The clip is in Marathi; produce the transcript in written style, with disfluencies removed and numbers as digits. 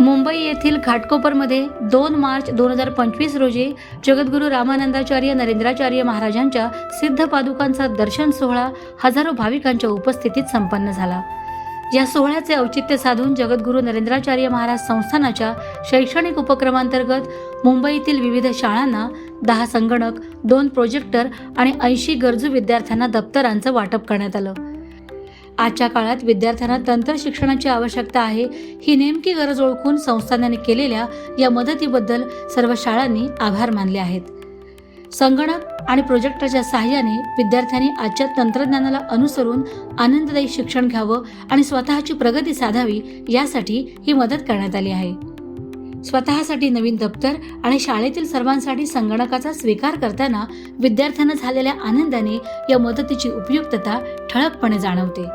मुंबई येथील घाटकोपरमध्ये 2 मार्च 2025 रोजी जगद्गुरू रामानंदाचार्य नरेंद्राचार्य महाराजांच्या सिद्ध पादुकांचा दर्शन सोहळा हजारो भाविकांच्या उपस्थितीत संपन्न झाला। या सोहळ्याचे औचित्य साधून जगद्गुरू नरेंद्राचार्य महाराज संस्थानाच्या शैक्षणिक उपक्रमांतर्गत मुंबईतील विविध शाळांना 10 संगणक, 2 प्रोजेक्टर आणि 80 गरजू विद्यार्थ्यांना दप्तरांचं वाटप करण्यात आलं। आजच्या काळात विद्यार्थ्यांना तंत्र शिक्षणाची आवश्यकता आहे, ही नेमकी गरज ओळखून संस्थानाने केलेल्या या मदतीबद्दल सर्व शाळांनी आभार मानले आहेत। संगणक आणि प्रोजेक्टरच्या सहाय्याने विद्यार्थ्यांनी आजच्या तंत्रज्ञानाला अनुसरून आनंददायी शिक्षण घ्यावं आणि स्वतःची प्रगती साधावी यासाठी ही मदत करण्यात आली आहे। स्वतःसाठी नवीन दप्तर आणि शाळेतील सर्वांसाठी संगणकाचा स्वीकार करताना विद्यार्थ्यांना झालेल्या आनंदाने या मदतीची उपयुक्तता ठळकपणे जाणवते।